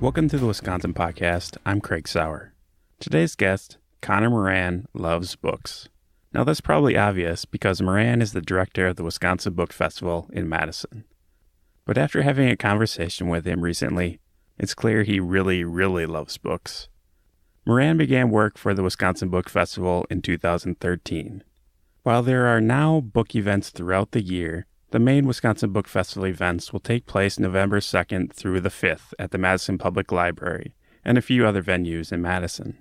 Welcome to the Wisconsin Podcast. I'm Craig Sauer. Today's guest, Conor Moran, loves books. Now that's probably obvious because Moran is the director of the Wisconsin Book Festival in Madison. But after having a conversation with him recently, it's clear he really, really loves books. Moran began work for the Wisconsin Book Festival in 2013. While there are now book events throughout the year, the main Wisconsin Book Festival events will take place November 2nd through the 5th at the Madison Public Library and a few other venues in Madison.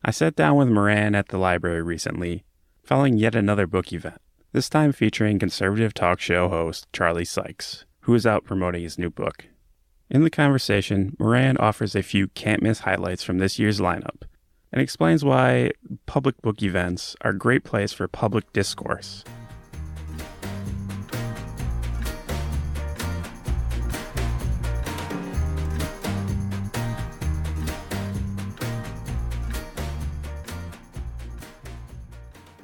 I sat down with Moran at the library recently, following yet another book event, this time featuring conservative talk show host Charlie Sykes, who is out promoting his new book. In the conversation, Moran offers a few can't-miss highlights from this year's lineup and explains why public book events are a great place for public discourse.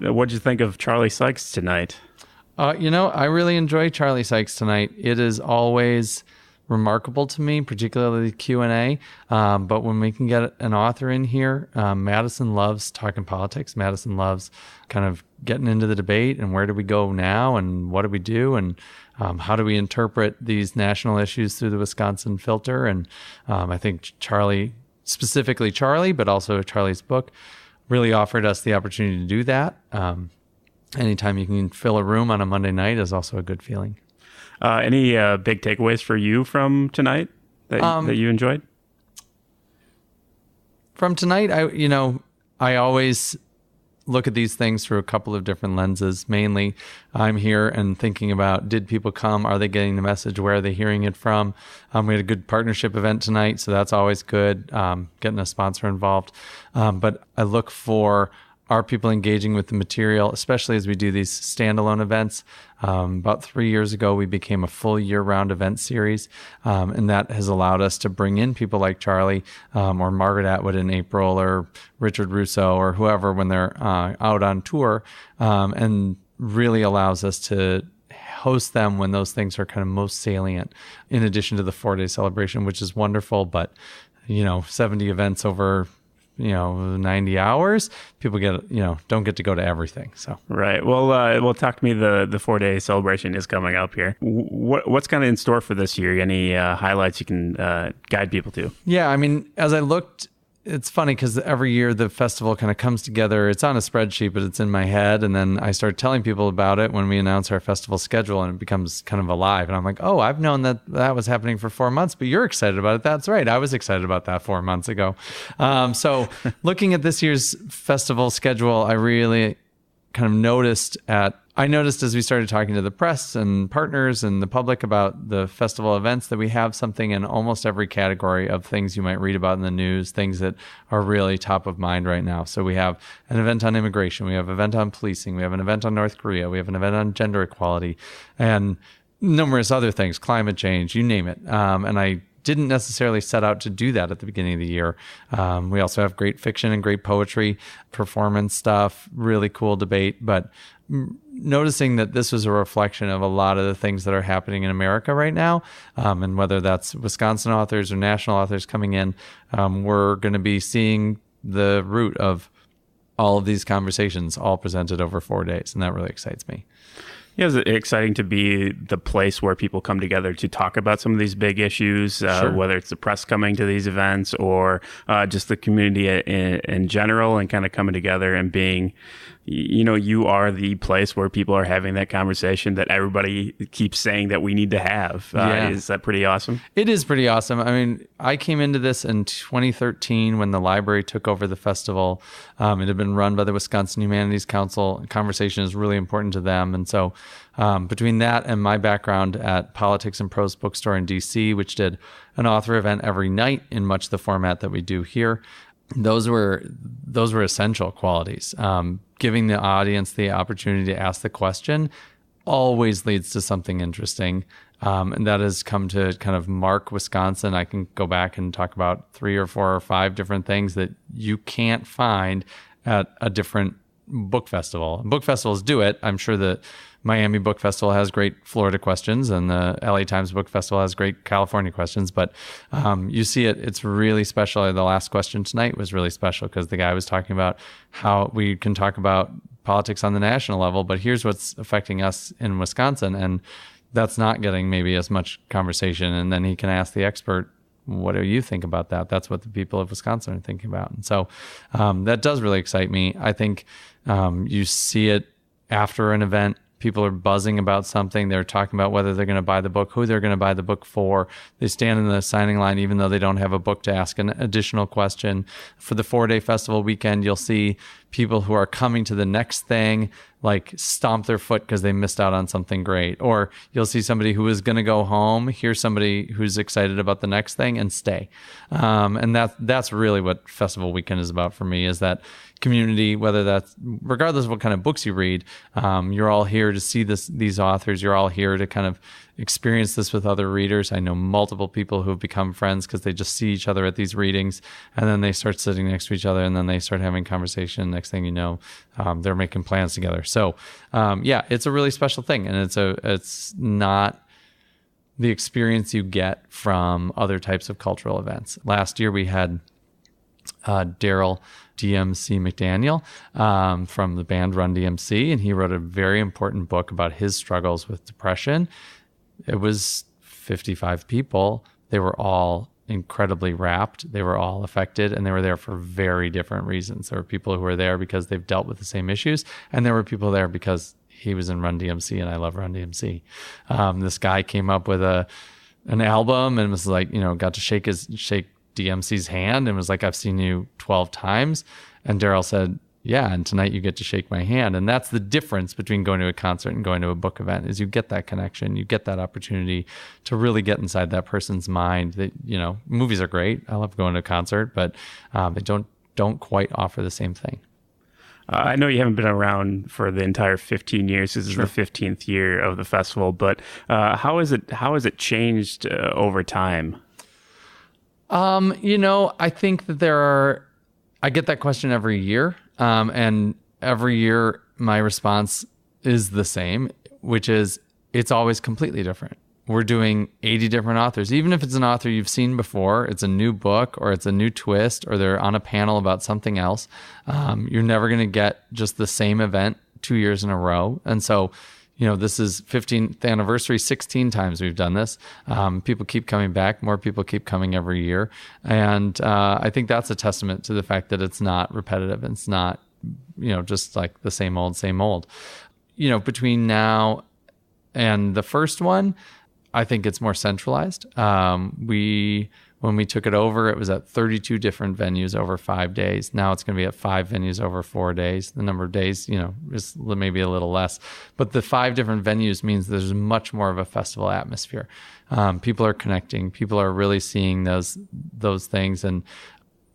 What'd you think of Charlie Sykes tonight? I really enjoy Charlie Sykes tonight. It is always remarkable to me, particularly the Q&A. But when we can get an author in here, Madison loves talking politics. Madison loves kind of getting into the debate and where do we go now and what do we do and how do we interpret these national issues through the Wisconsin filter. And I think Charlie, specifically Charlie, but also Charlie's book, really offered us the opportunity to do that. Anytime you can fill a room on a Monday night is also a good feeling. Any big takeaways for you from tonight that you enjoyed? From tonight, I always look at these things through a couple of different lenses. Mainly, I'm here and thinking about, did people come? Are they getting the message? Where are they hearing it from? We had a good partnership event tonight, so that's always good, getting a sponsor involved. But I look for, are people engaging with the material, especially as we do these standalone events? About 3 years ago, we became a full year-round event series, and that has allowed us to bring in people like Charlie or Margaret Atwood in April or Richard Russo or whoever when they're out on tour, and really allows us to host them when those things are kind of most salient, in addition to the 4-day celebration, which is wonderful. But 70 events over 90 hours, people don't get to go to everything. So right. Well, talk to me. The 4-day celebration is coming up here. What's kind of in store for this year? Any highlights you can guide people to? Yeah, I mean, as I looked, it's funny because every year the festival kind of comes together. It's on a spreadsheet, but it's in my head. And then I start telling people about it when we announce our festival schedule, and it becomes kind of alive. And I'm like, oh, I've known that was happening for 4 months, but you're excited about it. That's right. I was excited about that 4 months ago. So looking at this year's festival schedule, I really kind of noticed as we started talking to the press and partners and the public about the festival events that we have something in almost every category of things you might read about in the news, things that are really top of mind right now. So we have an event on immigration, we have an event on policing, we have an event on North Korea, we have an event on gender equality, and numerous other things, climate change, you name it. And I didn't necessarily set out to do that at the beginning of the year. We also have great fiction and great poetry, performance stuff, really cool debate, but noticing that this was a reflection of a lot of the things that are happening in America right now, and whether that's Wisconsin authors or national authors coming in, we're going to be seeing the root of all of these conversations all presented over 4 days, and that really excites me. Yeah, it's exciting to be the place where people come together to talk about some of these big issues, Sure. Whether it's the press coming to these events or just the community in general, and kind of coming together and being, you are the place where people are having that conversation that everybody keeps saying that we need to have. Yeah. Is that pretty awesome? It is pretty awesome. I mean, I came into this in 2013 when the library took over the festival. It had been run by the Wisconsin Humanities Council. Conversation is really important to them. And so between that and my background at Politics and Prose Bookstore in DC, which did an author event every night in much the format that we do here, those were essential qualities. Giving the audience the opportunity to ask the question always leads to something interesting. And that has come to kind of mark Wisconsin. I can go back and talk about 3 or 4 or 5 different things that you can't find at a different book festival. Book festivals do it. I'm sure the Miami Book Festival has great Florida questions, and the LA Times Book Festival has great California questions. But you see it; it's really special. The last question tonight was really special because the guy was talking about how we can talk about politics on the national level, but here's what's affecting us in Wisconsin, and that's not getting maybe as much conversation. And then he can ask the expert, what do you think about that? That's what the people of Wisconsin are thinking about. And so that does really excite me. I think you see it after an event. People are buzzing about something. They're talking about whether they're going to buy the book, who they're going to buy the book for. They stand in the signing line, even though they don't have a book, to ask an additional question. For the 4-day festival weekend, you'll see people who are coming to the next thing, like stomp their foot because they missed out on something great. Or you'll see somebody who is going to go home, hear somebody who's excited about the next thing, and stay. And that's really what festival weekend is about for me, is that community, whether that's, regardless of what kind of books you read, you're all here to see these authors. You're all here to kind of experience this with other readers. I know multiple people who have become friends because they just see each other at these readings, and then they start sitting next to each other, and then they start having conversation. Next thing you know, they're making plans together. So yeah, it's a really special thing, and it's not the experience you get from other types of cultural events. Last year we had Daryl DMC McDaniel from the band Run DMC, and he wrote a very important book about his struggles with depression. It was 55 people. They were all incredibly rapt. They were all affected, and they were there for very different reasons. There were people who were there because they've dealt with the same issues, and there were people there because he was in Run DMC, and I love Run DMC. This guy came up with an album and was like, got to shake DMC's hand and was like, I've seen you 12 times. And Daryl said, yeah, and tonight you get to shake my hand. And that's the difference between going to a concert and going to a book event, is you get that connection. You get that opportunity to really get inside that person's mind. That, movies are great. I love going to a concert, but they don't quite offer the same thing. I know you haven't been around for the entire 15 years. This is Sure. the 15th year of the festival, but how has it changed over time? I think that I get that question every year. And every year my response is the same, which is it's always completely different. We're doing 80 different authors. Even if it's an author you've seen before, it's a new book or it's a new twist or they're on a panel about something else. You're never going to get just the same event 2 years in a row. And so, this is 15th anniversary, 16 times we've done this. People keep coming back. More people keep coming every year. And I think that's a testament to the fact that it's not repetitive. It's not, just like the same old, same old. Between now and the first one, I think it's more centralized. When we took it over, it was at 32 different venues over 5 days. Now it's going to be at 5 venues over 4 days. The number of days, is maybe a little less. But the 5 different venues means there's much more of a festival atmosphere. People are connecting. People are really seeing those things and,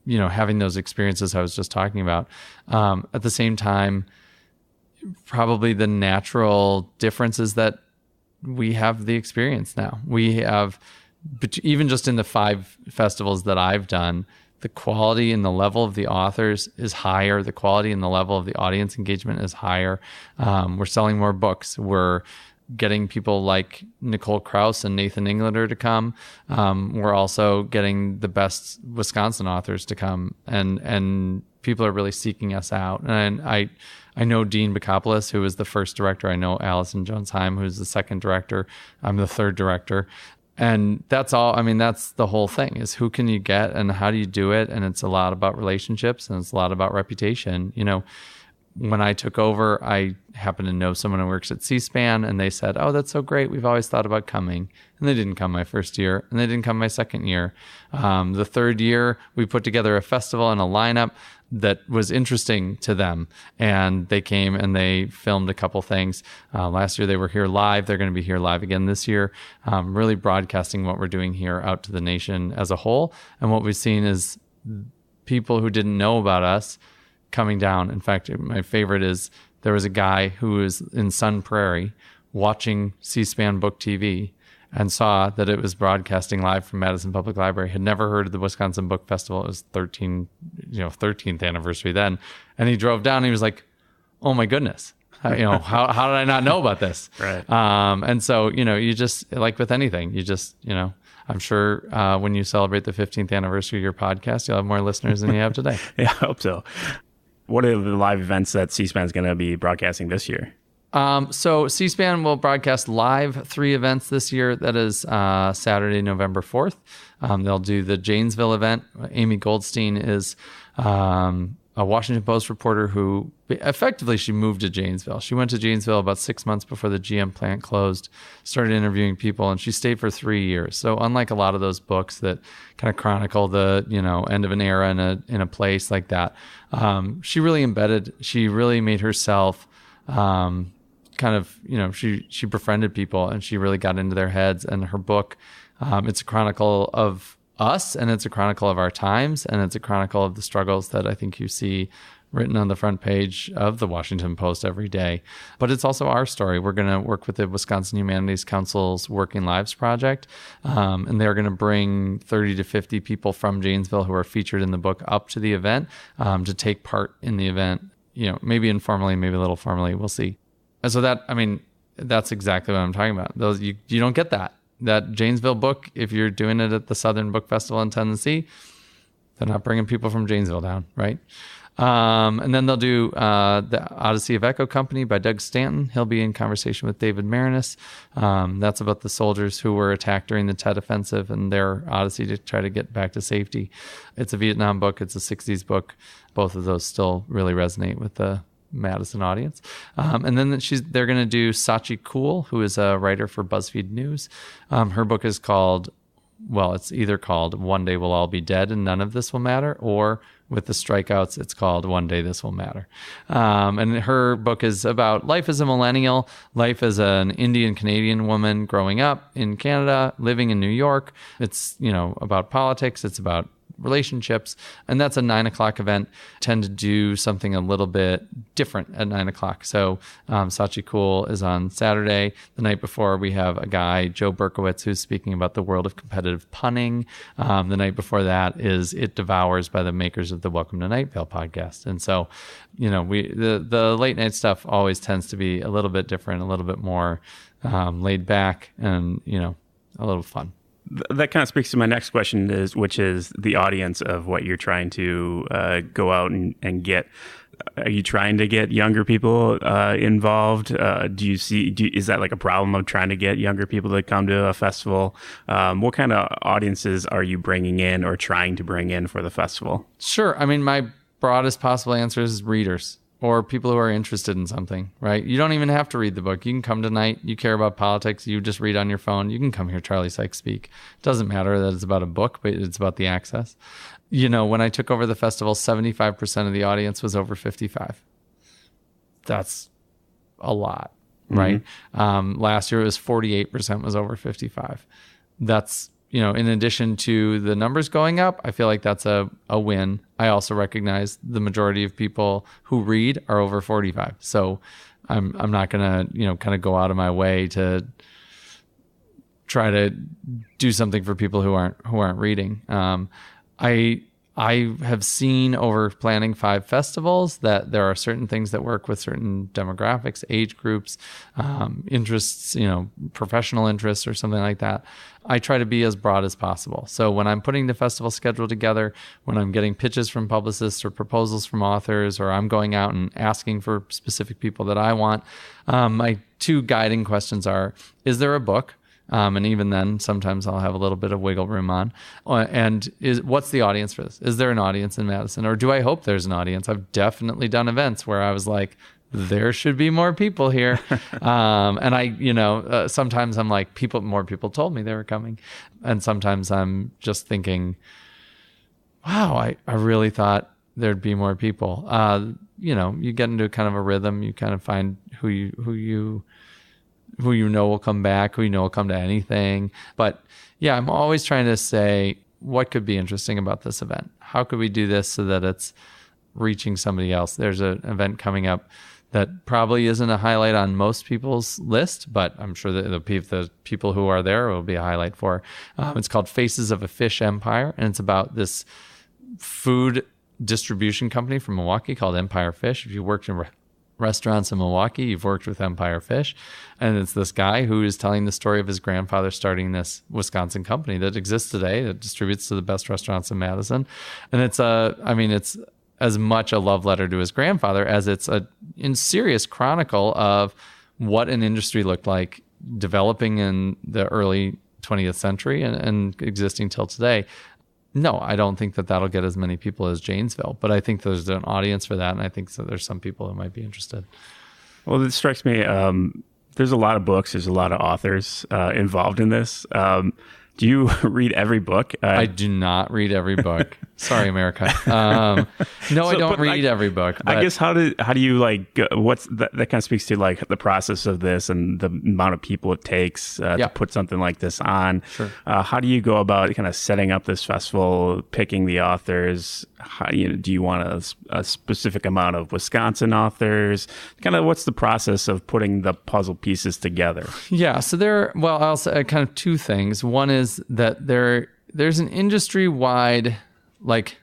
having those experiences I was just talking about. At the same time, probably the natural difference is that we have the experience now. We have... But even just in the 5 festivals that I've done, the quality and the level of the authors is higher. The quality and the level of the audience engagement is higher. We're selling more books. We're getting people like Nicole Krauss and Nathan Englander to come. We're also getting the best Wisconsin authors to come, and people are really seeking us out. And I know Dean Bacopoulos, who was the first director. I know Allison Jones-Heim, who's the second director. I'm the third director. And that's all. I mean, that's the whole thing, is who can you get and how do you do it? And it's a lot about relationships, and it's a lot about reputation. When I took over, I happened to know someone who works at C-SPAN, and they said, oh, that's so great. We've always thought about coming. And they didn't come my first year, and they didn't come my second year. The third year, we put together a festival and a lineup that was interesting to them. And they came and they filmed a couple things. Last year, they were here live. They're going to be here live again this year, really broadcasting what we're doing here out to the nation as a whole. And what we've seen is people who didn't know about us coming down. In fact, my favorite is there was a guy who was in Sun Prairie watching C-SPAN Book TV and saw that it was broadcasting live from Madison Public Library, had never heard of the Wisconsin Book Festival. It was 13th anniversary then. And he drove down and he was like, oh my goodness, how did I not know about this? Right. And so, you just, like with anything, you just, I'm sure when you celebrate the 15th anniversary of your podcast, you'll have more listeners than you have today. Yeah, I hope so. What are the live events that C-SPAN is going to be broadcasting this year? So C-SPAN will broadcast live 3 events this year. That is Saturday, November 4th. They'll do the Janesville event. Amy Goldstein is a Washington Post reporter who effectively she moved to Janesville. She went to Janesville about 6 months before the GM plant closed, started interviewing people, and she stayed for 3 years. So unlike a lot of those books that kind of chronicle the end of an era in a place like that, she really made herself she befriended people and she really got into their heads. And her book, it's a chronicle of us, and it's a chronicle of our times, and it's a chronicle of the struggles that I think you see written on the front page of the Washington Post every day. But it's also our story. We're going to work with the Wisconsin Humanities Council's Working Lives Project, and they're going to bring 30 to 50 people from Janesville who are featured in the book up to the event to take part in the event, maybe informally, maybe a little formally. We'll see. And so that's exactly what I'm talking about. Those you don't get that Janesville book if you're doing it at the Southern Book Festival in Tennessee. They're not bringing people from Janesville down, right? And then they'll do the Odyssey of Echo Company by Doug Stanton. He'll be in conversation with David Marinus. That's about the soldiers who were attacked during the Tet Offensive and their odyssey to try to get back to safety. It's a Vietnam book. It's a 60s book. Both of those still really resonate with the Madison audience. And then they're going to do Sachi Cool, who is a writer for BuzzFeed News. Her book is it's either called One Day We'll All Be Dead and None of This Will Matter, or with the strikeouts, it's called One Day This Will Matter. And her book is about life as a millennial, life as an Indian Canadian woman growing up in Canada, living in New York. It's, about politics. It's about relationships. And that's a 9:00 event. Tend to do something a little bit different at 9:00. So Sachi Cool is on Saturday. The night before, we have a guy, Joe Berkowitz, who's speaking about the world of competitive punning. The night before that is It Devours by the makers of the Welcome to Night Vale podcast. And so, the late night stuff always tends to be a little bit different, a little bit more laid back, and, a little fun. That kind of speaks to my next question, which is the audience of what you're trying to go out and get. Are you trying to get younger people involved? Is that like a problem of trying to get younger people to come to a festival? What kind of audiences are you bringing in or trying to bring in for the festival? Sure. I mean, my broadest possible answer is readers or people who are interested in something, right? You don't even have to read the book. You can come tonight. You care about politics. You just read on your phone. You can come hear Charlie Sykes speak. It doesn't matter that it's about a book, but it's about the access. When I took over the festival, 75% of the audience was over 55. That's a lot, right? Last year it was 48% was over 55. That's, in addition to the numbers going up, I feel like that's a win. I also recognize the majority of people who read are over 45. So I'm not going to, kind of go out of my way to try to do something for people who aren't reading. I have seen over planning 5 festivals that there are certain things that work with certain demographics, age groups, interests, professional interests or something like that. I try to be as broad as possible. So when I'm putting the festival schedule together, when I'm getting pitches from publicists or proposals from authors, or I'm going out and asking for specific people that I want, my 2 guiding questions are, is there a book? And even then, sometimes I'll have a little bit of wiggle room on. And what's the audience for this? Is there an audience in Madison? Or do I hope there's an audience? I've definitely done events where I was like, there should be more people here. And I, sometimes I'm like, more people told me they were coming. And sometimes I'm just thinking, wow, I really thought there'd be more people. You get into kind of a rhythm. You kind of find who you will come back, who will come to anything. But yeah, I'm always trying to say, what could be interesting about this event? How could we do this so that it's reaching somebody else? There's an event coming up that probably isn't a highlight on most people's list, but I'm sure that the people who are there will be a highlight for. It's called Faces of a Fish Empire, and it's about this food distribution company from Milwaukee called Empire Fish. If you worked in restaurants in Milwaukee. You've worked with Empire Fish. And it's this guy who is telling the story of his grandfather starting this Wisconsin company that exists today, that distributes to the best restaurants in Madison. And it's as much a love letter to his grandfather as it's a serious chronicle of what an industry looked like developing in the early 20th century and existing till today. No, I don't think that that'll get as many people as Janesville, but I think there's an audience for that, and I think so there's some people who might be interested. Well, it strikes me, there's a lot of books, there's a lot of authors involved in this. Do you read every book? I do not read every book. Sorry, America. No, I don't read every book. But I guess how do you like, what's that kind of speaks to like the process of this and the amount of people it takes to put something like this on. Sure. How do you go about kind of setting up this festival, picking the authors? How, do you want a specific amount of Wisconsin authors? Kind of what's the process of putting the puzzle pieces together? Yeah. So I'll say kind of two things. One is that there's an industry-wide, like,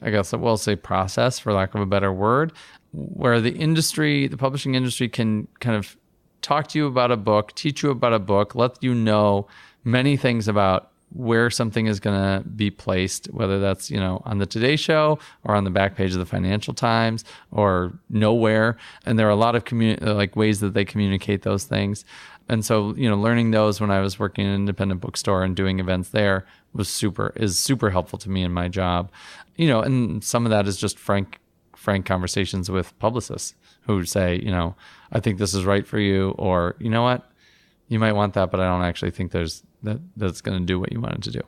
I guess we'll say process, for lack of a better word, where the publishing industry can kind of talk to you about a book, teach you about a book, let you know many things about where something is going to be placed, whether that's, on the Today Show or on the back page of the Financial Times or nowhere. And there are a lot of ways that they communicate those things. And so, learning those when I was working in an independent bookstore and doing events there is super helpful to me in my job. And some of that is just frank conversations with publicists who say, I think this is right for you, or you know what, you might want that, but I don't actually think that's going to do what you want it to do.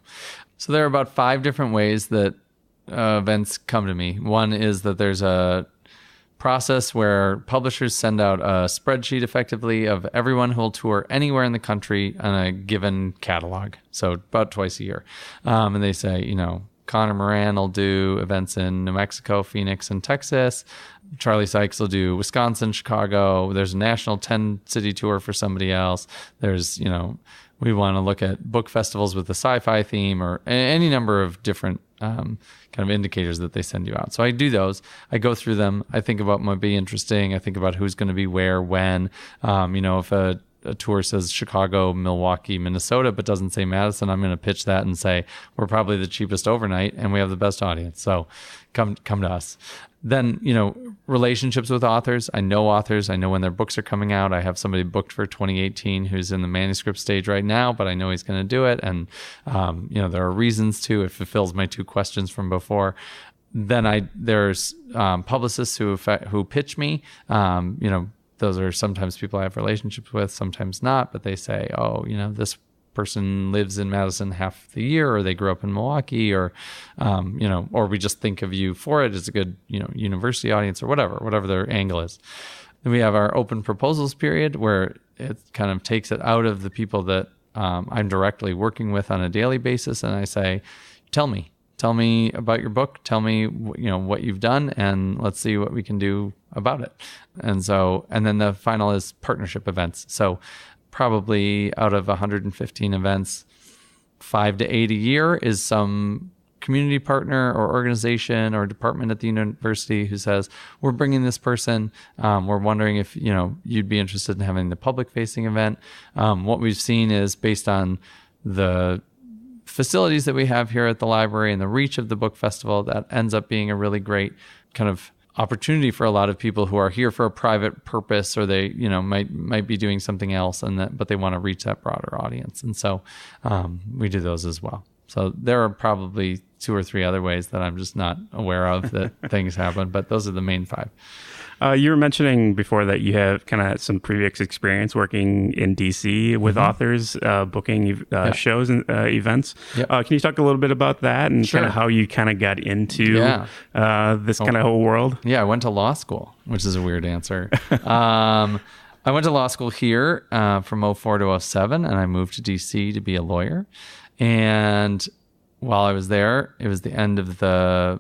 So there are about 5 different ways that events come to me. One is that there's a process where publishers send out a spreadsheet effectively of everyone who will tour anywhere in the country on a given catalog. So about twice a year. And they say, Conor Moran will do events in New Mexico, Phoenix, and Texas. Charlie Sykes will do Wisconsin, Chicago. There's a national 10-city tour for somebody else. There's, we want to look at book festivals with a sci-fi theme or any number of different kind of indicators that they send you out. So I do those. I go through them. I think about what might be interesting. I think about who's going to be where, when. If a tour says Chicago, Milwaukee, Minnesota, but doesn't say Madison, I'm going to pitch that and say, we're probably the cheapest overnight and we have the best audience. So come to us. Then, relationships with authors. I know authors. I know when their books are coming out. I have somebody booked for 2018 who's in the manuscript stage right now, but I know he's going to do it. And, there are reasons to. It fulfills my 2 questions from before. Then there's publicists who pitch me. Those are sometimes people I have relationships with, sometimes not, but they say, this person lives in Madison half the year, or they grew up in Milwaukee, or we just think of you for it as a good, university audience, or whatever their angle is. Then we have our open proposals period, where it kind of takes it out of the people that I'm directly working with on a daily basis, and I say, tell me about your book, tell me what you've done, and let's see what we can do about it. And then the final is partnership events. So probably out of 115 events, 5 to 8 a year is some community partner or organization or department at the university who says, we're bringing this person. We're wondering if, you'd be interested in having the public facing event. What we've seen is, based on the facilities that we have here at the library and the reach of the book festival, that ends up being a really great kind of opportunity for a lot of people who are here for a private purpose, or they might be doing something else, but they want to reach that broader audience. And so we do those as well. So there are probably 2 or 3 other ways that I'm just not aware of that things happen, but those are the main 5. You were mentioning before that you have kind of some previous experience working in DC with authors, booking shows and events. Yep. Can you talk a little bit about that and kind of how you kind of got into this kind of whole world? Yeah, I went to law school, which is a weird answer. I went to law school here from 04 to 07, and I moved to DC to be a lawyer. And while I was there, it was the end of the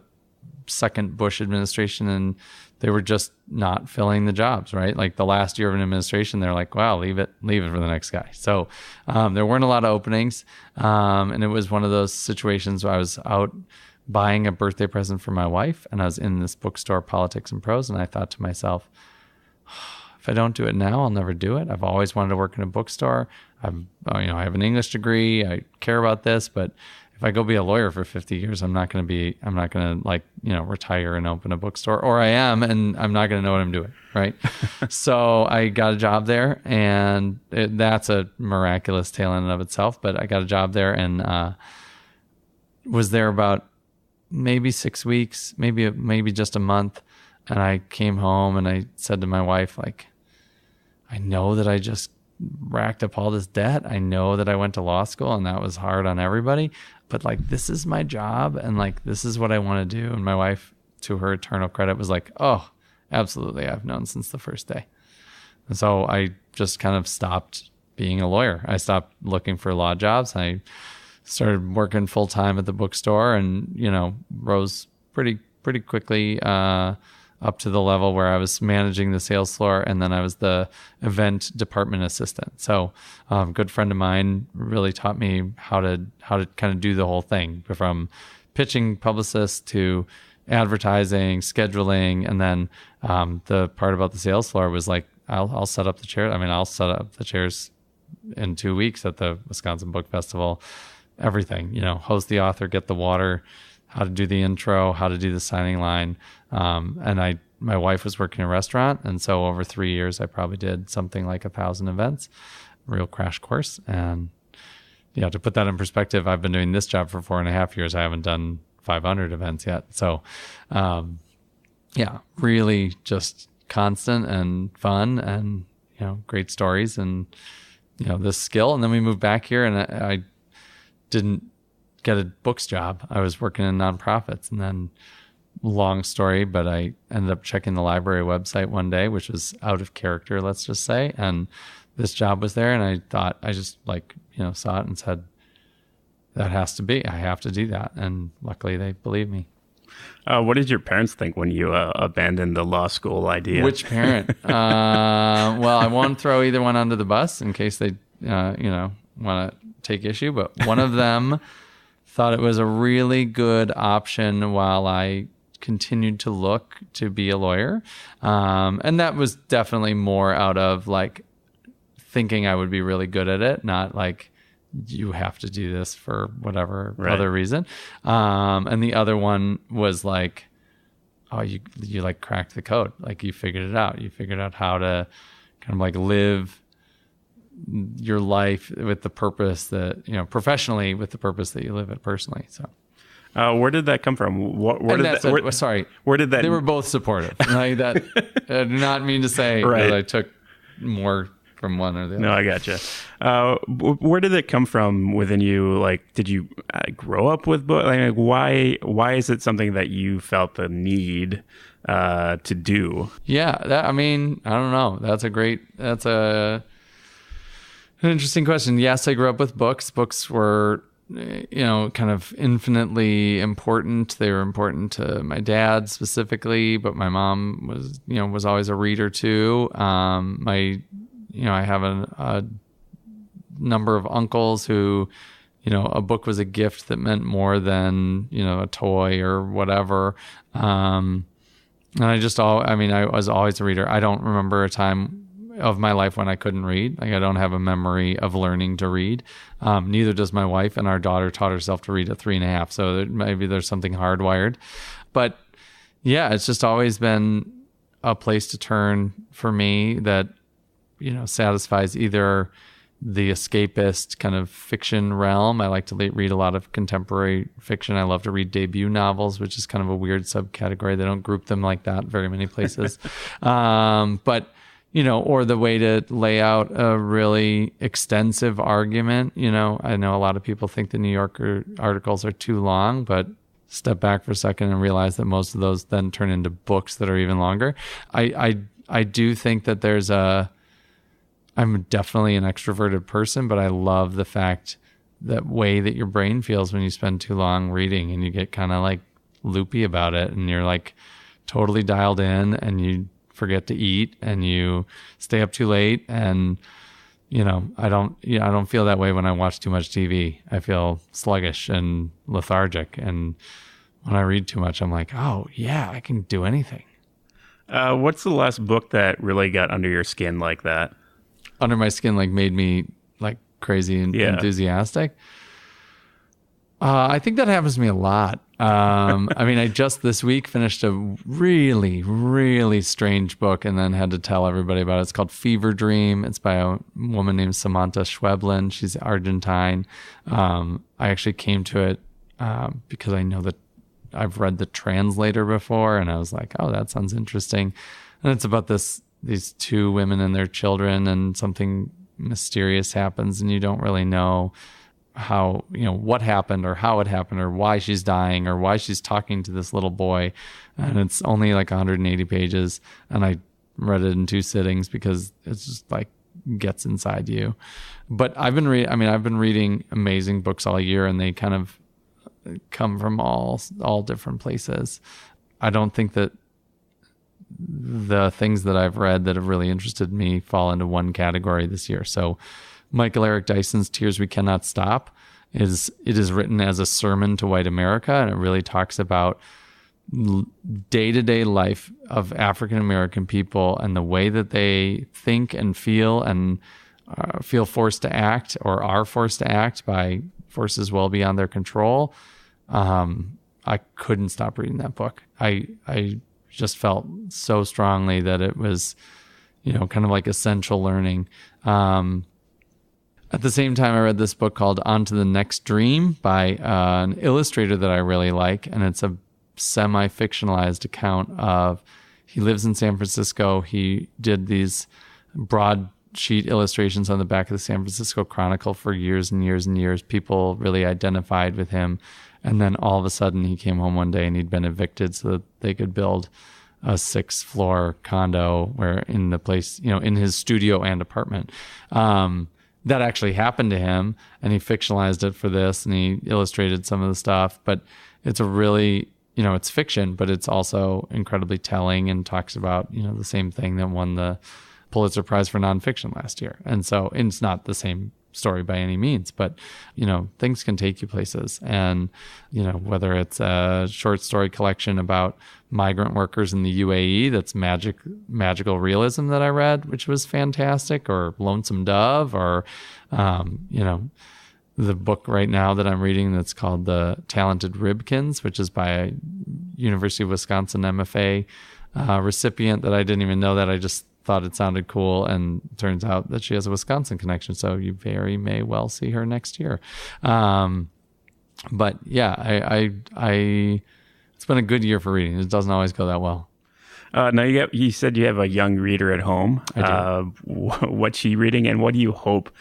second Bush administration, and they were just not filling the jobs, right? Like the last year of an administration, they're like, wow, leave it for the next guy. So there weren't a lot of openings. And it was one of those situations where I was out buying a birthday present for my wife, and I was in this bookstore, Politics and Prose, and I thought to myself, if I don't do it now, I'll never do it. I've always wanted to work in a bookstore. I have an English degree. I care about this, but if I go be a lawyer for 50 years, I'm not going to retire and open a bookstore, or I am, and I'm not going to know what I'm doing. Right. So I got a job there, and that's a miraculous tale in and of itself, but I got a job there and was there about maybe 6 weeks, maybe just a month. And I came home and I said to my wife, like, I know that I just racked up all this debt. I know that I went to law school and that was hard on everybody, but like, this is my job and like, this is what I want to do. And my wife, to her eternal credit, was like, oh, absolutely. I've known since the first day. And so I just kind of stopped being a lawyer. I stopped looking for law jobs. I started working full time at the bookstore and, rose pretty quickly, up to the level where I was managing the sales floor, and then I was the event department assistant. So a good friend of mine really taught me how to kind of do the whole thing, from pitching publicists to advertising, scheduling, and then the part about the sales floor was like, I'll set up the chair. I mean, I'll set up the chairs in 2 weeks at the Wisconsin Book Festival. Everything, host the author, get the water, how to do the intro, how to do the signing line. And my wife was working in a restaurant. And so over 3 years, I probably did something like 1,000 events, real crash course. And to put that in perspective, I've been doing this job for 4.5 years. I haven't done 500 events yet. So, really just constant and fun and, great stories and, this skill. And then we moved back here and I didn't get a books job. I was working in nonprofits, and then long story, but I ended up checking the library website one day, which was out of character, let's just say. And this job was there. And I thought, I just saw it and said, that has to be, I have to do that. And luckily they believed me. What did your parents think when you abandoned the law school idea? Which parent? Well, I won't throw either one under the bus in case they, want to take issue, but one of them thought it was a really good option while I continued to look to be a lawyer. And that was definitely more out of like thinking I would be really good at it, not like you have to do this for whatever other reason. And the other one was like, oh, you like cracked the code. Like you figured it out. You figured out how to kind of like live your life with the purpose that, professionally with the purpose that you live it personally. So, where did that come from? Where did that? They were both supportive. Like that. I do not mean to say that I took more from one or the other. No, I gotcha. Where did it come from within you? Like, did you grow up with books? Like, why is it something that you felt the need to do? Yeah, I don't know. That's an interesting question. Yes, I grew up with books. Books were, kind of infinitely important. They were important to my dad specifically, but my mom was always a reader too. I have a number of uncles who, a book was a gift that meant more than, a toy or whatever. And I was always a reader. I don't remember a time of my life when I couldn't read. Like I don't have a memory of learning to read. Neither does my wife, and our daughter taught herself to read at 3.5. So maybe there's something hardwired, but yeah, it's just always been a place to turn for me that, satisfies either the escapist kind of fiction realm. I like to read a lot of contemporary fiction. I love to read debut novels, which is kind of a weird subcategory. They don't group them like that very many places. But or the way to lay out a really extensive argument. I know a lot of people think the New Yorker articles are too long, but step back for a second and realize that most of those then turn into books that are even longer. I do think that I'm definitely an extroverted person, but I love the fact that way that your brain feels when you spend too long reading and you get kind of like loopy about it and you're like totally dialed in and you forget to eat and you stay up too late. And, I don't feel that way when I watch too much TV. I feel sluggish and lethargic. And when I read too much, I'm like, oh yeah, I can do anything. What's the last book that really got under your skin like that? Under my skin, like made me like crazy and enthusiastic. I think that happens to me a lot. I mean, I just this week finished a really, really strange book and then had to tell everybody about it. It's called Fever Dream. It's by a woman named Samantha Schweblin. She's Argentine. I actually came to it because I know that I've read the translator before, and I was like, oh, that sounds interesting. And it's about these two women and their children, and something mysterious happens, and you don't really know how, what happened or how it happened or why she's dying or why she's talking to this little boy. And it's only like 180 pages. And I read it in 2 sittings because it's just like gets inside you. But I've been reading amazing books all year, and they kind of come from all different places. I don't think that the things that I've read that have really interested me fall into one category this year. So Michael Eric Dyson's Tears We Cannot Stop is written as a sermon to white America, and it really talks about day-to-day life of African American people and the way that they think and feel and feel forced to act or are forced to act by forces well beyond their control. I couldn't stop reading that book. I just felt so strongly that it was, kind of like essential learning. At the same time, I read this book called On to the Next Dream by an illustrator that I really like. And it's a semi-fictionalized account of, he lives in San Francisco. He did these broadsheet illustrations on the back of the San Francisco Chronicle for years and years and years. People really identified with him. And then all of a sudden he came home one day and he'd been evicted so that they could build a 6th-floor condo where in the place, in his studio and apartment. That actually happened to him, and he fictionalized it for this, and he illustrated some of the stuff. But it's a really, it's fiction, but it's also incredibly telling and talks about, the same thing that won the Pulitzer Prize for nonfiction last year. And so it's not the same story by any means, but, things can take you places. And, whether it's a short story collection about migrant workers in the UAE, that's magical realism that I read, which was fantastic, or Lonesome Dove, or, the book right now that I'm reading that's called The Talented Ribkins, which is by a University of Wisconsin MFA recipient that I didn't even know that. I just thought it sounded cool, and it turns out that she has a Wisconsin connection, so you very may well see her next year. But yeah, I it's been a good year for reading. It doesn't always go that well. Now you said you have a young reader at home. I do. What's she reading, and what do you hope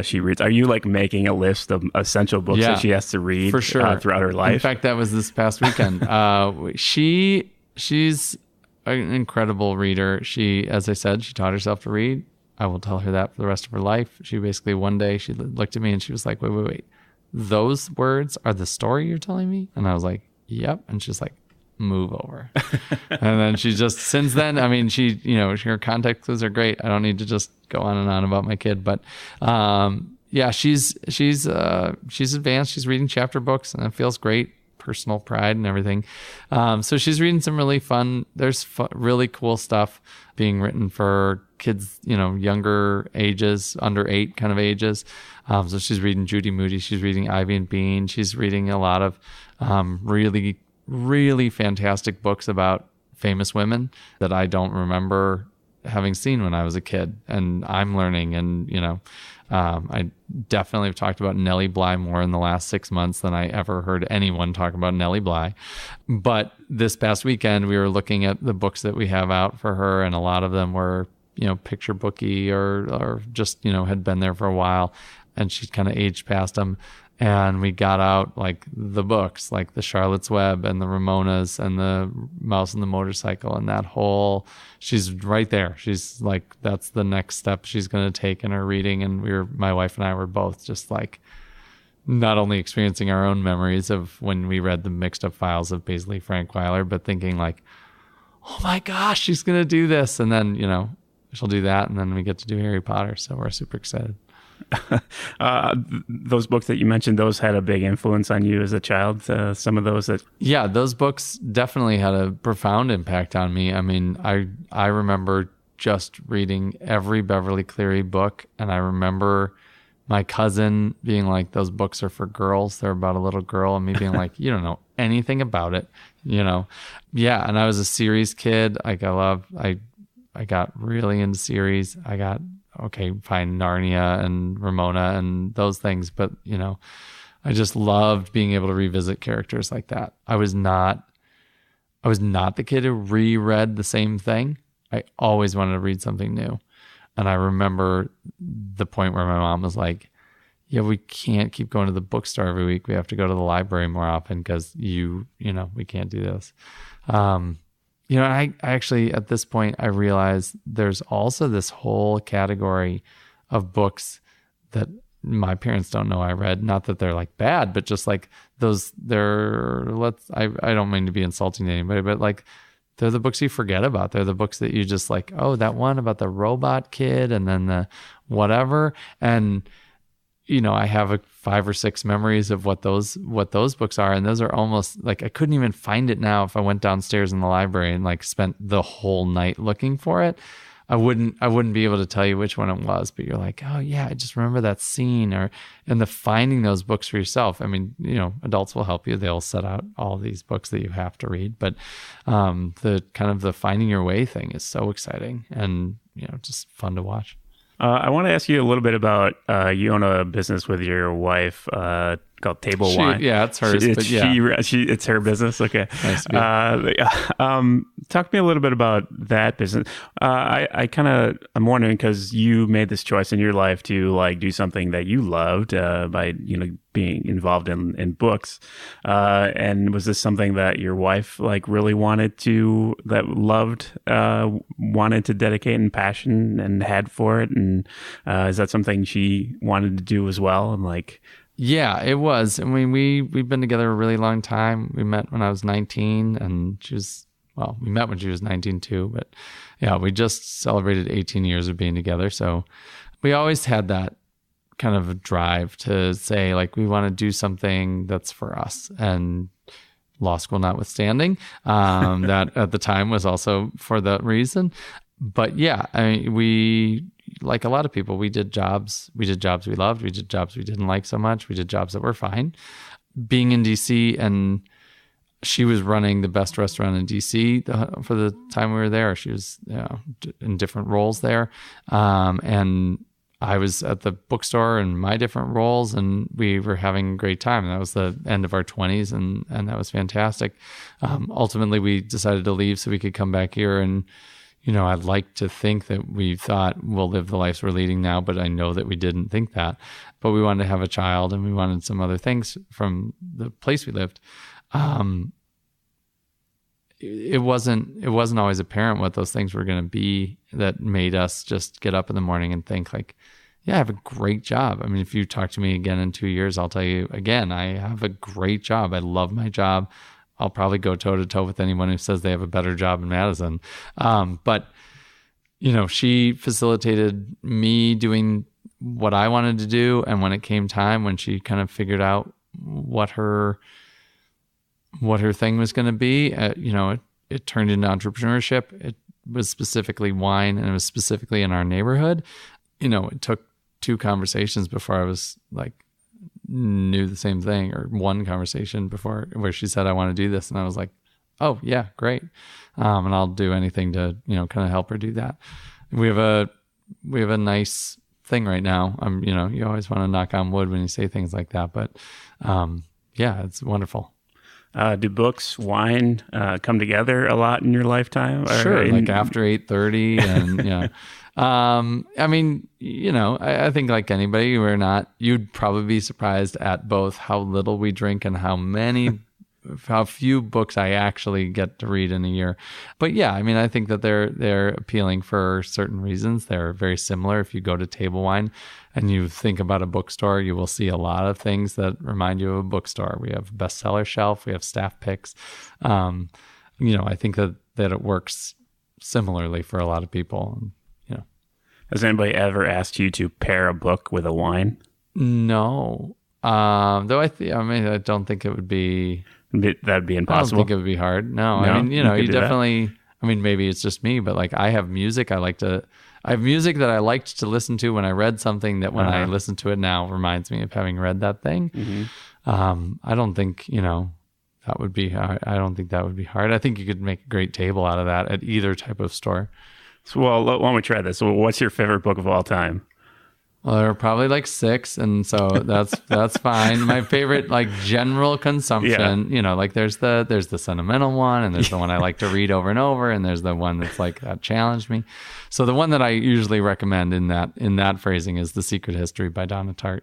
she reads? Are you like making a list of essential books that she has to read for sure throughout her life? In fact, that was this past weekend. She's an incredible reader. She, as I said, she taught herself to read. I will tell her that for the rest of her life. She basically one day she looked at me and she was like, wait. Those words are the story you're telling me? And I was like, yep. And she's like, move over. And then she just, since then, I mean, she, her contact clues are great. I don't need to just go on and on about my kid, but, yeah, she's advanced. She's reading chapter books, and it feels great. Personal pride and everything. So she's reading some really fun, there's really cool stuff being written for kids, younger ages, under 8 kind of ages. So she's reading Judy Moody. She's reading Ivy and Bean. She's reading a lot of really, really fantastic books about famous women that I don't remember having seen when I was a kid. And I'm learning, and, I definitely have talked about Nellie Bly more in the last 6 months than I ever heard anyone talk about Nellie Bly. But this past weekend, we were looking at the books that we have out for her, and a lot of them were, picture booky or just, had been there for a while, and she'd kind of aged past them. And we got out like the books, like the Charlotte's Web and the Ramonas and the Mouse and the Motorcycle, and that whole, she's right there. She's like, that's the next step she's going to take in her reading. And my wife and I were both just like, not only experiencing our own memories of when we read the mixed up files of Paisley Frankweiler, but thinking like, oh my gosh, she's going to do this. And then, she'll do that. And then we get to do Harry Potter. So we're super excited. Those books that you mentioned, those had a big influence on you as a child. Some of those that. Yeah, those books definitely had a profound impact on me. I mean, I remember just reading every Beverly Cleary book, and I remember my cousin being like, those books are for girls. They're about a little girl, and me being like, you don't know anything about it, you know? Yeah, and I was a series kid. Like I got really into series. I got, okay, fine, Narnia and Ramona and those things, but you know, I just loved being able to revisit characters like that. I was not the kid who reread the same thing. I always wanted to read something new. And I remember the point where my mom was like, yeah, we can't keep going to the bookstore every week. We have to go to the library more often because you know, we can't do this. You know, I actually, at this point, I realized there's also this whole category of books that my parents don't know I read. Not that they're like bad, but just like those, I don't mean to be insulting to anybody, but like, they're the books you forget about. They're the books that you just like, oh, that one about the robot kid and then the whatever. And, you know, I have 5 or 6 memories of what those books are. And those are almost like, I couldn't even find it now if I went downstairs in the library and like spent the whole night looking for it. I wouldn't be able to tell you which one it was, but you're like, oh yeah, I just remember that scene. And the finding those books for yourself. I mean, you know, adults will help you. They'll set out all these books that you have to read, but the kind of the finding your way thing is so exciting and, you know, just fun to watch. I want to ask you a little bit about, you own a business with your wife called Table Wine. Yeah, it's hers. It's her business. Okay. Nice to talk to me a little bit about that business. I'm wondering, because you made this choice in your life to like do something that you loved by, you know, being involved in books. And was this something that your wife like really wanted to dedicate and passion and had for it? And is that something she wanted to do as well? And like, yeah, it was. I mean, we've been together a really long time. We met when I was 19 and we met when she was 19 too, but yeah, we just celebrated 18 years of being together. So we always had that kind of a drive to say like, we want to do something that's for us, and law school notwithstanding, that at the time was also for that reason. But yeah, I mean, we, like a lot of people, we did jobs we loved. We did jobs we didn't like so much. We did jobs that were fine. Being in DC, and she was running the best restaurant in DC for the time we were there. She was, you know, in different roles there. And I was at the bookstore in my different roles, and we were having a great time. And that was the end of our 20s, and that was fantastic. Ultimately, we decided to leave so we could come back here. And, you know, I'd like to think that we thought we'll live the lives we're leading now, but I know that we didn't think that. But we wanted to have a child, and we wanted some other things from the place we lived. It wasn't always apparent what those things were going to be that made us just get up in the morning and think like, yeah, I have a great job. I mean, if you talk to me again in 2 years, I'll tell you again, I have a great job. I love my job. I'll probably go toe to toe with anyone who says they have a better job in Madison. But, you know, she facilitated me doing what I wanted to do. And when it came time, when she kind of figured out what her thing was going to be, you know, it turned into entrepreneurship. It was specifically wine, and it was specifically in our neighborhood. You know, it took 2 conversations before I was like, knew the same thing, or 1 conversation before where she said, I want to do this. And I was like, oh yeah, great. And I'll do anything to, you know, kind of help her do that. We have a nice thing right now. You know, you always want to knock on wood when you say things like that, but yeah, it's wonderful. Do books, wine come together a lot in your lifetime? Sure, like after 8:30, and yeah. I mean, you know, I think like anybody, you'd probably be surprised at both how little we drink and how few books I actually get to read in a year. But yeah, I mean, I think that they're appealing for certain reasons. They're very similar. If you go to Table Wine and you think about a bookstore, you will see a lot of things that remind you of a bookstore. We have a bestseller shelf, we have staff picks. You know, I think that it works similarly for a lot of people. Has anybody ever asked you to pair a book with a wine? No. Though I don't think it would be. That'd be impossible. I don't think it would be hard. No? No? I mean, you could do definitely. I mean, maybe it's just me, but like I have music. I have music that I liked to listen to when I read something that when I listen to it now reminds me of having read that thing. Mm-hmm. I don't think, that would be hard. I don't think that would be hard. I think you could make a great table out of that at either type of store. So, well, why don't we try this? So what's your favorite book of all time? Well, there are probably like 6, and so that's fine. My favorite, like general consumption, like there's the sentimental one, and there's the one I like to read over and over, and there's the one that's like that challenged me. So the one that I usually recommend in that phrasing is The Secret History by Donna Tartt,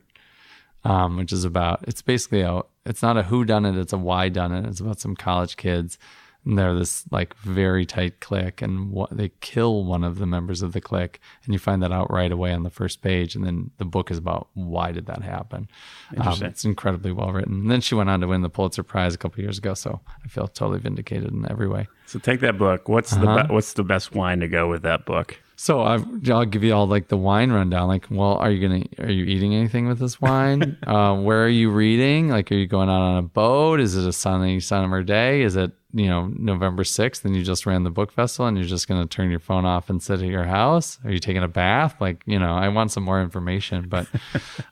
which is about, it's basically it's not a whodunit, it's a why done it. It's about some college kids. And they're this like very tight clique, and they kill one of the members of the clique, and you find that out right away on the first page. And then the book is about why did that happen. It's incredibly well written. And then she went on to win the Pulitzer Prize a couple years ago, so I feel totally vindicated in every way. So take that book. What's the best wine to go with that book? So I'll give you all like the wine rundown. Like, well, are you eating anything with this wine? Where are you reading? Like, are you going out on a boat? Is it a sunny summer day? Is it, November 6th and you just ran the book festival and you're just going to turn your phone off and sit at your house? Are you taking a bath? Like, I want some more information, but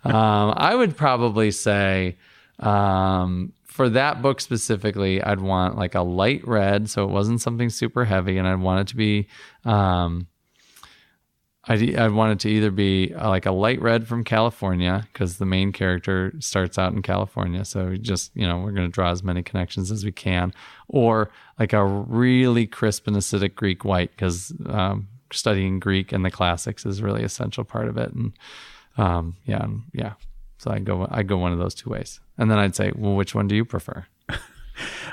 I would probably say, for that book specifically, I'd want like a light red. So it wasn't something super heavy, and I'd want it to be, I'd want it to either be like a light red from California, because the main character starts out in California. So just, we're going to draw as many connections as we can, or like a really crisp and acidic Greek white, because studying Greek and the classics is a really essential part of it. And yeah. So I go one of those two ways. And then I'd say, well, which one do you prefer?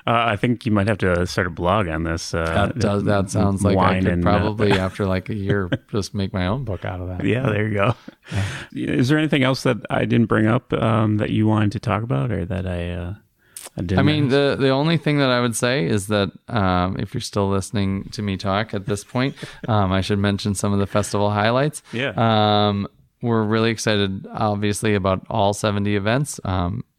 I think you might have to start a blog on this. That sounds like I could probably, after like a year, just make my own book out of that. Yeah, there you go. Yeah. Is there anything else that I didn't bring up that you wanted to talk about, or that I didn't? I mean, the only thing that I would say is that if you're still listening to me talk at this point, I should mention some of the festival highlights. Yeah. We're really excited, obviously, about all 70 events.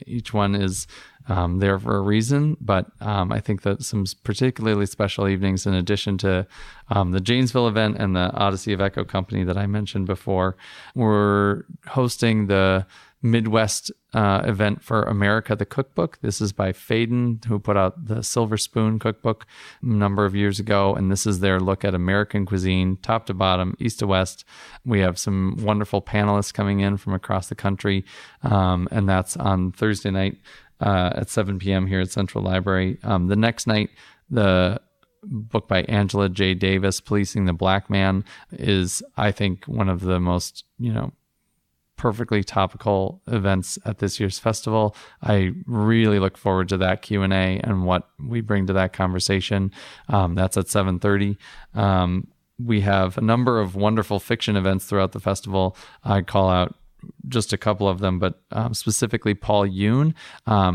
Each one is there for a reason, but I think that some particularly special evenings, in addition to the Janesville event and the Odyssey of Echo Company that I mentioned before, we're hosting the Midwest event for America, the Cookbook. This is by Faden, who put out the Silver Spoon Cookbook a number of years ago, and this is their look at American cuisine, top to bottom, east to west. We have some wonderful panelists coming in from across the country, and that's on Thursday night at 7 p.m. here at Central Library. The next night, the book by Angela J. Davis, Policing the Black Man, is, I think, one of the most, perfectly topical events at this year's festival. I really look forward to that Q&A and what we bring to that conversation. That's at 7:30. We have a number of wonderful fiction events throughout the festival. I call out just a couple of them, but specifically Paul Yoon.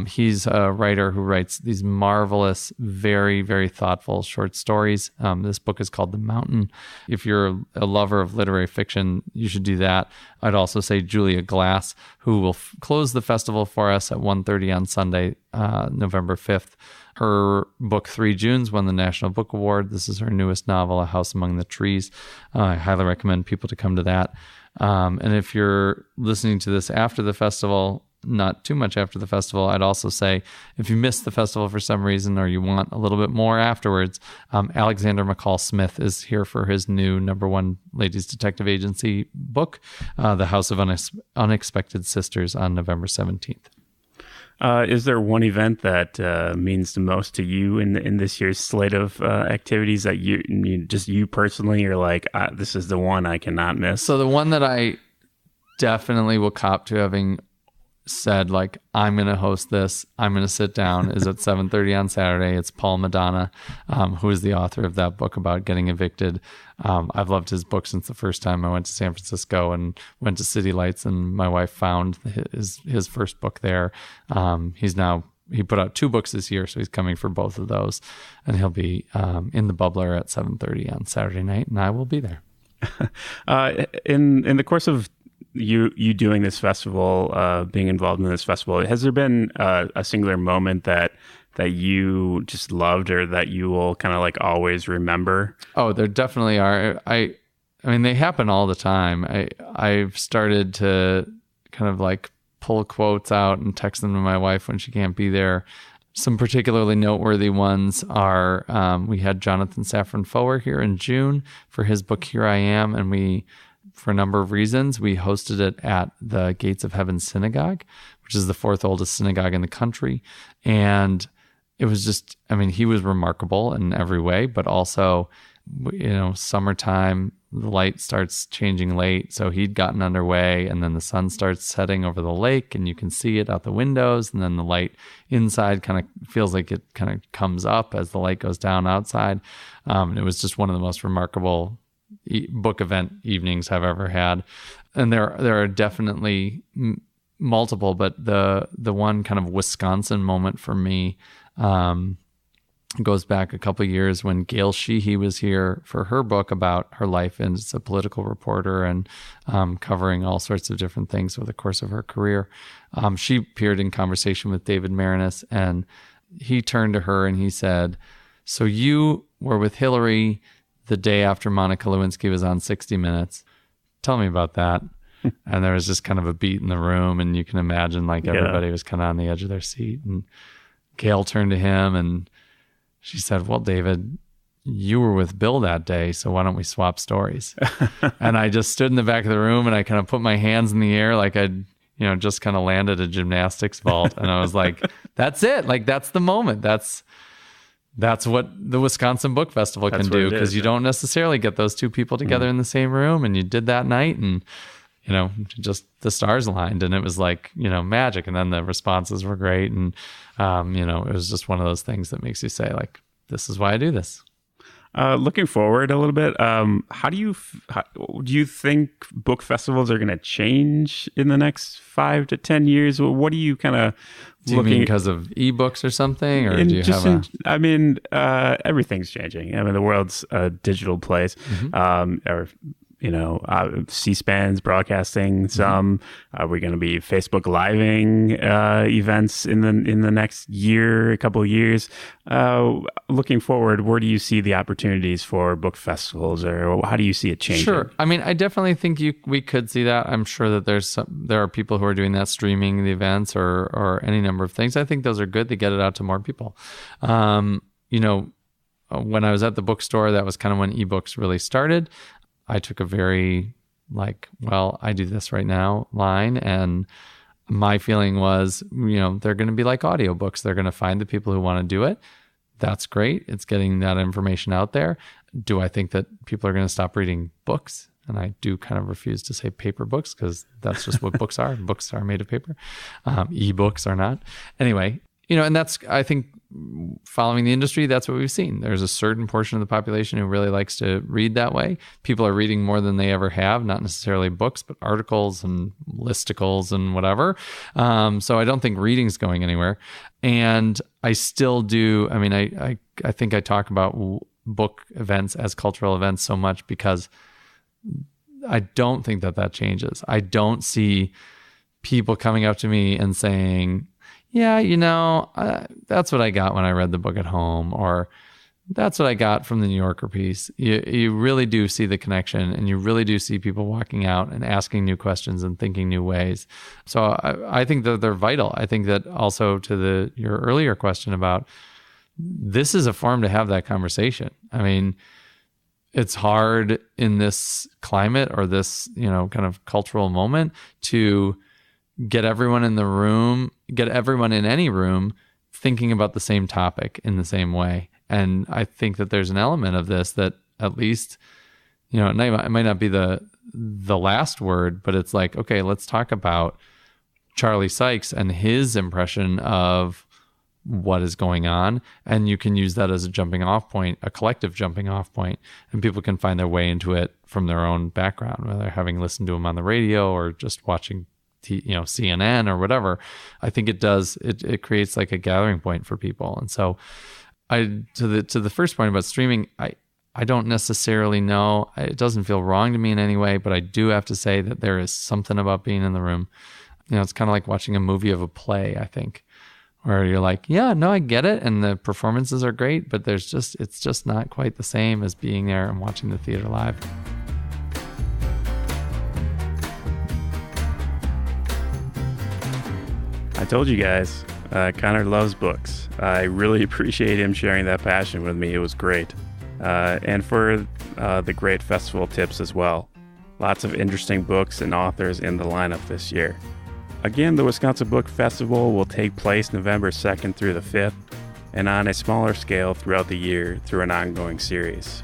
He's a writer who writes these marvelous, very, very thoughtful short stories. This book is called The Mountain. If you're a lover of literary fiction, you should do that. I'd also say Julia Glass, who will close the festival for us at 1:30 on Sunday, November 5th. Her book, 3 Junes, won the National Book Award. This is her newest novel, A House Among the Trees. I highly recommend people to come to that. And if you're listening to this after the festival, not too much after the festival, I'd also say if you missed the festival for some reason, or you want a little bit more afterwards, Alexander McCall Smith is here for his new #1 Ladies Detective Agency book, The House of Unexpected Sisters, on November 17th. Is there one event that means the most to you in this year's slate of activities that you personally are like, this is the one I cannot miss? So the one that I definitely will cop to having said, like, I'm going to host this, I'm going to sit down, is at 7:30 on Saturday. It's Paul Madonna, who is the author of that book about getting evicted. I've loved his book since the first time I went to San Francisco and went to City Lights, and my wife found his first book there. He put out 2 books this year, so he's coming for both of those, and he'll be in the Bubbler at 7:30 on Saturday night, and I will be there. In the course of you doing this festival, being involved in this festival, has there been a singular moment that you just loved or that you will kind of like always remember? Oh, there definitely are. I mean, they happen all the time. I've started to kind of like pull quotes out and text them to my wife when she can't be there. Some particularly noteworthy ones are we had Jonathan Safran Foer here in June for his book Here I Am, and we, for a number of reasons, we hosted it at the Gates of Heaven Synagogue, which is the fourth oldest synagogue in the country. And it was just, I mean, he was remarkable in every way, but also, summertime, the light starts changing late. So he'd gotten underway, and then the sun starts setting over the lake, and you can see it out the windows. And then the light inside kind of feels like it kind of comes up as the light goes down outside. And it was just one of the most remarkable book event evenings I've ever had. And there are definitely multiple, but the one kind of Wisconsin moment for me goes back a couple of years when Gail Sheehy was here for her book about her life as a political reporter and covering all sorts of different things over the course of her career. She appeared in conversation with David Marinus, and he turned to her and he said, "So you were with Hillary the day after Monica Lewinsky was on 60 Minutes. Tell me about that." And there was just kind of a beat in the room, and you can imagine like everybody was kind of on the edge of their seat. And Gail turned to him and she said, "Well, David, you were with Bill that day, so why don't we swap stories?" And I just stood in the back of the room and I kind of put my hands in the air like I'd, just kind of landed a gymnastics vault. And I was like, that's it. Like, that's the moment. That's what the Wisconsin Book Festival can do, because you don't necessarily get those two people together in the same room. And you did that night, and just the stars aligned, and it was like, magic. And then the responses were great. And, it was just one of those things that makes you say, like, this is why I do this. Looking forward a little bit, how do you think book festivals are going to change in the next 5 to 10 years? What do you kind of mean because of ebooks or something, or do you have everything's changing. I mean, the world's a digital place. C-SPAN's broadcasting some. We're going to be Facebook living events in the next year, a couple of years. Looking forward, where do you see the opportunities for book festivals, or how do you see it changing? Sure. I mean, I definitely think we could see that. I'm sure that there are people who are doing that, streaming the events or any number of things. I think those are good to get it out to more people. When I was at the bookstore, that was kind of when ebooks really started. I took a very I do this right now line. And my feeling was, they're going to be like audiobooks. They're going to find the people who want to do it. That's great. It's getting that information out there. Do I think that people are going to stop reading books? And I do kind of refuse to say paper books, because that's just what books are. Books are made of paper. Ebooks are not. Anyway, and that's, I think, following the industry, that's what we've seen. There's a certain portion of the population who really likes to read that way. People are reading more than they ever have, not necessarily books, but articles and listicles and whatever. So I don't think reading's going anywhere. And I still do. I mean, I think I talk about book events as cultural events so much because I don't think that changes. I don't see people coming up to me and saying, "Yeah, that's what I got when I read the book at home," or "That's what I got from the New Yorker piece." You really do see the connection, and you really do see people walking out and asking new questions and thinking new ways. So I think that they're vital. I think that also to your earlier question about, this is a forum to have that conversation. I mean, it's hard in this climate or this, kind of cultural moment to get everyone in the room, get everyone in any room thinking about the same topic in the same way. And I think that there's an element of this that at least, it might not be the last word, but it's like, okay, let's talk about Charlie Sykes and his impression of what is going on. And you can use that as a jumping off point, a collective jumping off point, and people can find their way into it from their own background, whether having listened to him on the radio or just watching CNN or whatever. I think it does. It creates like a gathering point for people. And so, to the first point about streaming, I don't necessarily know. It doesn't feel wrong to me in any way, but I do have to say that there is something about being in the room. It's kind of like watching a movie of a play, I think, where you're like, yeah, no, I get it. And the performances are great, but it's just not quite the same as being there and watching the theater live. I told you guys, Conor loves books. I really appreciate him sharing that passion with me. It was great. And for the great festival tips as well. Lots of interesting books and authors in the lineup this year. Again, the Wisconsin Book Festival will take place November 2nd through the 5th, and on a smaller scale throughout the year through an ongoing series.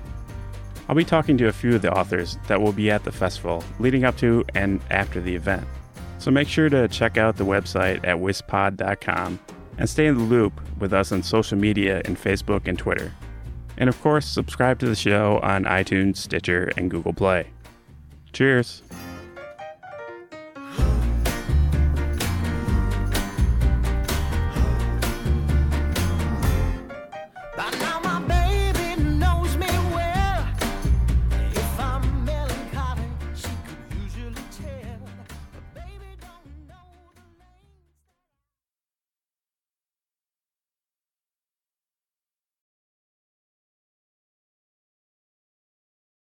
I'll be talking to a few of the authors that will be at the festival leading up to and after the event. So make sure to check out the website at wispod.com and stay in the loop with us on social media in Facebook and Twitter. And of course, subscribe to the show on iTunes, Stitcher, and Google Play. Cheers!